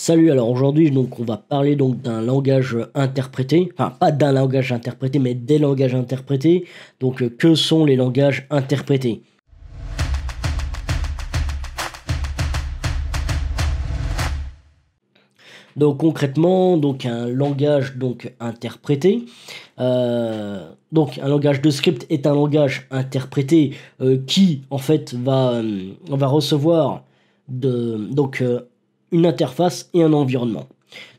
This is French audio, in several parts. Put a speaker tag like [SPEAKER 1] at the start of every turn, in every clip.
[SPEAKER 1] Salut, alors aujourd'hui donc on va parler donc d'un langage interprété, enfin pas d'un langage interprété mais des langages interprétés. Donc que sont les langages interprétés? Donc concrètement, donc un langage donc interprété, donc un langage de script est un langage interprété qui en fait va recevoir une interface et un environnement.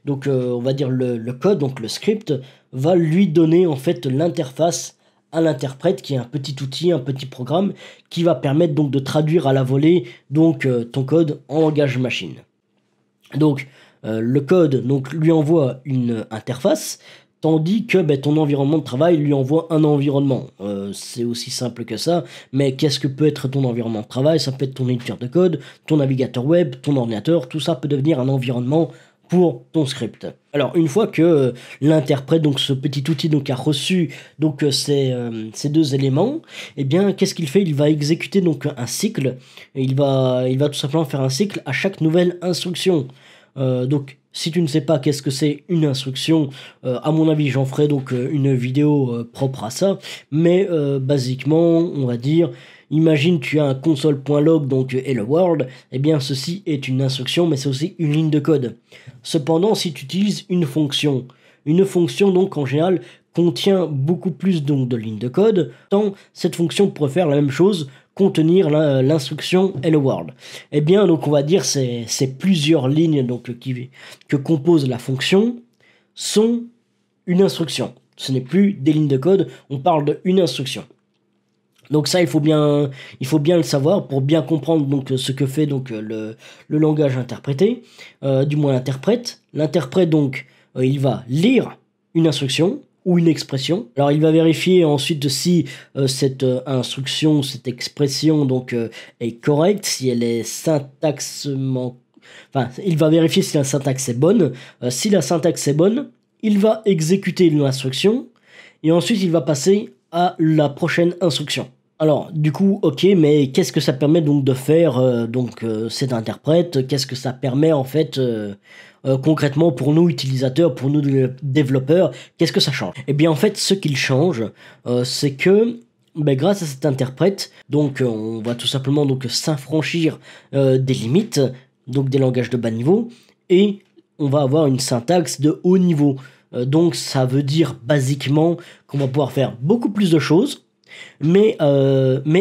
[SPEAKER 1] Donc on va dire le code, donc le script, va lui donner en fait l'interface à l'interprète qui est un petit outil, un petit programme qui va permettre donc de traduire à la volée donc ton code en langage machine. Donc, le code donc, lui envoie une interface, tandis que ton environnement de travail lui envoie un environnement. C'est aussi simple que ça, mais qu'est-ce que peut être ton environnement de travail? Ça peut être ton éditeur de code, ton navigateur web, ton ordinateur, tout ça peut devenir un environnement pour ton script. Alors une fois que l'interprète, donc ce petit outil donc a reçu donc ces deux éléments, eh bien qu'est-ce qu'il fait? Il va exécuter donc un cycle, et il va tout simplement faire un cycle à chaque nouvelle instruction. Donc si tu ne sais pas qu'est-ce que c'est une instruction, à mon avis j'en ferai donc une vidéo propre à ça, mais basiquement on va dire, imagine tu as un console.log donc hello world, eh bien ceci est une instruction mais c'est aussi une ligne de code. Cependant si tu utilises une fonction donc en général contient beaucoup plus donc de lignes de code, tant cette fonction pourrait faire la même chose, contenir l'instruction hello world. Eh bien, donc on va dire ces plusieurs lignes donc que compose la fonction sont une instruction. Ce n'est plus des lignes de code, on parle d'une instruction. Donc ça, il faut bien le savoir pour bien comprendre donc ce que fait donc le langage interprété, du moins l'interprète. L'interprète donc, il va lire une instruction ou une expression. Alors il va vérifier ensuite si cette instruction, cette expression donc est correcte, si elle est syntaxement... Enfin, il va vérifier si la syntaxe est bonne. Si la syntaxe est bonne, il va exécuter l'instruction et ensuite il va passer à la prochaine instruction. Alors, du coup, ok, mais qu'est-ce que ça permet donc de faire cet interprète? Qu'est-ce que ça permet en fait concrètement pour nous utilisateurs, pour nous développeurs? Qu'est-ce que ça change? Eh bien, en fait, ce qu'il change, c'est que grâce à cet interprète, donc on va tout simplement donc s'affranchir des limites, donc des langages de bas niveau, et on va avoir une syntaxe de haut niveau. Donc, ça veut dire basiquement qu'on va pouvoir faire beaucoup plus de choses mais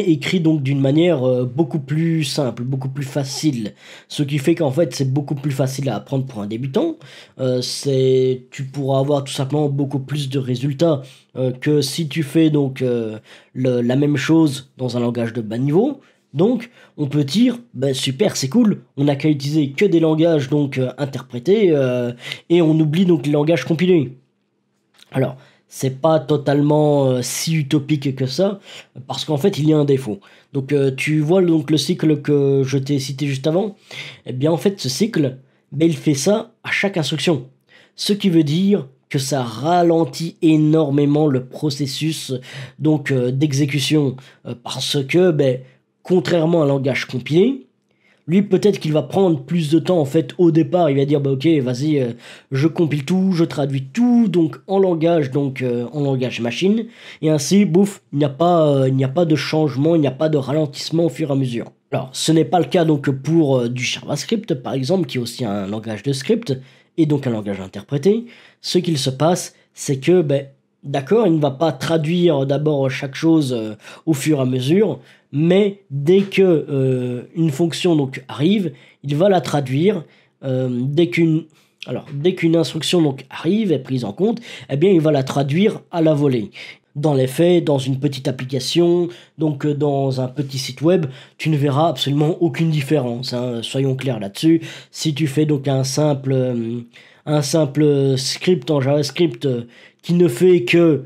[SPEAKER 1] écrit donc d'une manière beaucoup plus simple, beaucoup plus facile. Ce qui fait qu'en fait, c'est beaucoup plus facile à apprendre pour un débutant. Tu pourras avoir tout simplement beaucoup plus de résultats que si tu fais donc la même chose dans un langage de bas niveau. Donc, on peut dire, super, c'est cool, on n'a qu'à utiliser que des langages donc interprétés et on oublie donc les langages compilés. Alors, c'est pas totalement si utopique que ça, parce qu'en fait, il y a un défaut. Donc, tu vois donc le cycle que je t'ai cité juste avant. Eh bien, en fait, ce cycle, il fait ça à chaque instruction. Ce qui veut dire que ça ralentit énormément le processus donc d'exécution, parce que, contrairement à un langage compilé, lui, peut-être qu'il va prendre plus de temps en fait au départ. Il va dire ok, vas-y, je compile tout, je traduis tout donc en langage machine, et ainsi, bouf, il n'y a pas de changement, il n'y a pas de ralentissement au fur et à mesure. Alors, ce n'est pas le cas donc pour du JavaScript par exemple, qui est aussi un langage de script et donc un langage interprété. Ce qu'il se passe, c'est que d'accord, il ne va pas traduire d'abord chaque chose au fur et à mesure, mais dès que une fonction donc arrive, il va la traduire. Dès qu'une instruction donc arrive, est prise en compte, eh bien il va la traduire à la volée. Dans les faits, dans une petite application, donc dans un petit site web, tu ne verras absolument aucune différence, hein, soyons clairs là-dessus. Si tu fais donc un simple script en JavaScript qui ne fait que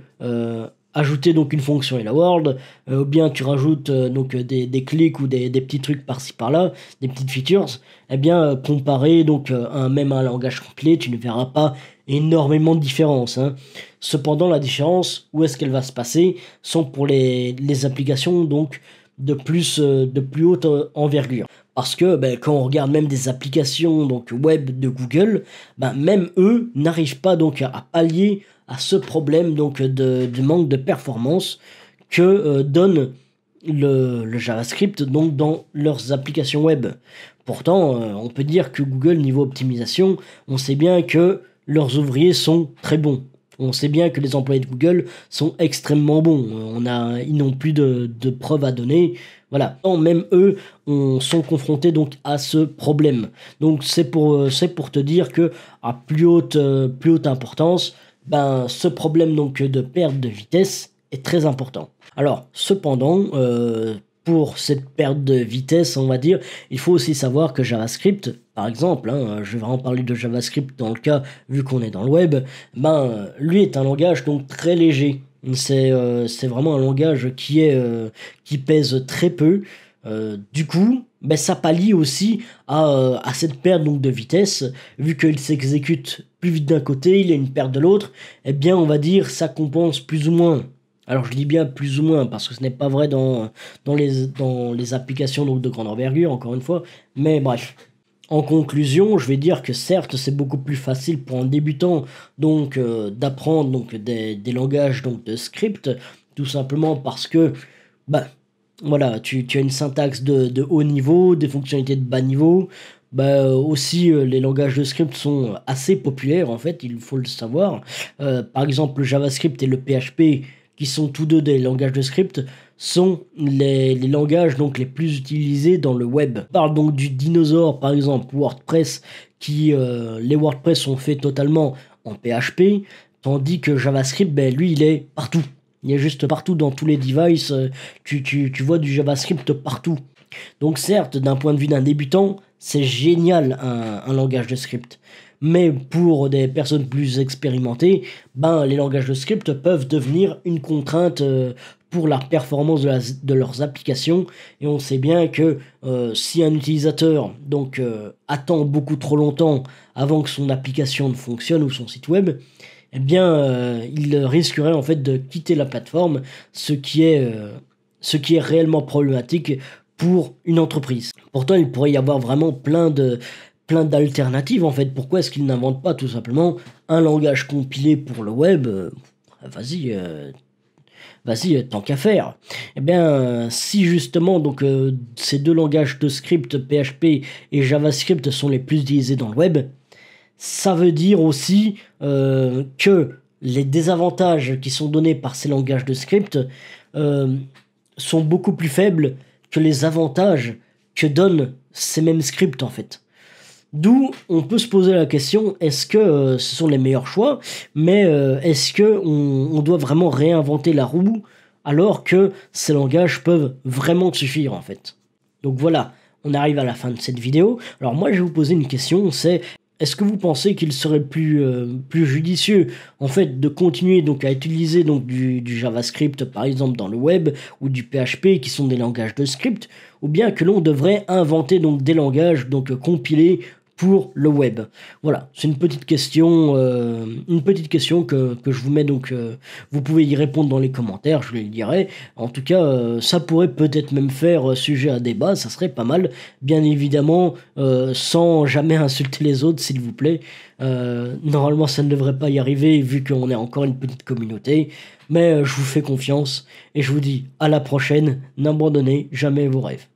[SPEAKER 1] ajouter donc une fonction hello world, ou bien tu rajoutes donc des clics ou des petits trucs par-ci par-là, des petites features, eh bien comparé donc même à un langage compilé, tu ne verras pas énormément de différence, hein. Cependant, la différence, où est-ce qu'elle va se passer, sont pour les applications donc de plus haute envergure. Parce que quand on regarde même des applications donc web de Google, même eux n'arrivent pas donc à pallier à ce problème donc de manque de performance que donne le JavaScript donc dans leurs applications web. Pourtant, on peut dire que Google, niveau optimisation, on sait bien que leurs ouvriers sont très bons. On sait bien que les employés de Google sont extrêmement bons. Ils n'ont plus de preuves à donner. Voilà. Même eux sont confrontés donc à ce problème. Donc c'est pour te dire que à plus haute importance, ce problème donc de perte de vitesse est très important. Alors, cependant, pour cette perte de vitesse, on va dire, il faut aussi savoir que JavaScript, par exemple, je vais vraiment parler de JavaScript dans le cas, vu qu'on est dans le web, lui est un langage donc très léger. C'est vraiment un langage qui pèse très peu. Du coup, ça pallie aussi à cette perte donc de vitesse, vu qu'il s'exécute plus vite d'un côté, il y a une perte de l'autre, on va dire ça compense plus ou moins. Alors je dis bien plus ou moins parce que ce n'est pas vrai dans les applications donc de grande envergure, encore une fois, mais bref. En conclusion, je vais dire que certes c'est beaucoup plus facile pour un débutant donc d'apprendre donc des langages donc de script, tout simplement parce que voilà, tu as une syntaxe de haut niveau, des fonctionnalités de bas niveau. Aussi, les langages de script sont assez populaires, en fait, il faut le savoir. Par exemple, le JavaScript et le PHP, qui sont tous deux des langages de script, sont les langages donc les plus utilisés dans le web. On parle donc du dinosaure, par exemple, WordPress, les WordPress sont faits totalement en PHP, tandis que JavaScript, lui, il est partout. Il est juste partout dans tous les devices, tu vois du JavaScript partout. Donc certes, d'un point de vue d'un débutant, c'est génial un langage de script. Mais pour des personnes plus expérimentées, les langages de script peuvent devenir une contrainte pour la performance de leurs applications. Et on sait bien que si un utilisateur attend beaucoup trop longtemps avant que son application ne fonctionne ou son site web, il risquerait en fait de quitter la plateforme, ce qui est réellement problématique pour une entreprise. Pourtant, il pourrait y avoir vraiment plein d'alternatives en fait. Pourquoi est-ce qu'ils n'inventent pas tout simplement un langage compilé pour le web? Vas-y, tant qu'à faire. Si justement ces deux langages de script, PHP et JavaScript, sont les plus utilisés dans le web, ça veut dire aussi que les désavantages qui sont donnés par ces langages de script sont beaucoup plus faibles que les avantages que donnent ces mêmes scripts en fait. D'où on peut se poser la question, est-ce que ce sont les meilleurs choix, mais est-ce que on doit vraiment réinventer la roue alors que ces langages peuvent vraiment suffire en fait. Donc voilà, on arrive à la fin de cette vidéo. Alors moi je vais vous poser une question, c'est: est-ce que vous pensez qu'il serait plus judicieux en fait de continuer à utiliser du JavaScript par exemple dans le web, ou du PHP qui sont des langages de script, ou bien que l'on devrait inventer des langages compilés pour le web? Voilà, c'est une petite question que je vous mets vous pouvez y répondre dans les commentaires, je le dirai. En tout cas, ça pourrait peut-être même faire sujet à débat, ça serait pas mal, bien évidemment, sans jamais insulter les autres, s'il vous plaît. Normalement, ça ne devrait pas y arriver vu qu'on est encore une petite communauté, mais je vous fais confiance et je vous dis à la prochaine. N'abandonnez jamais vos rêves.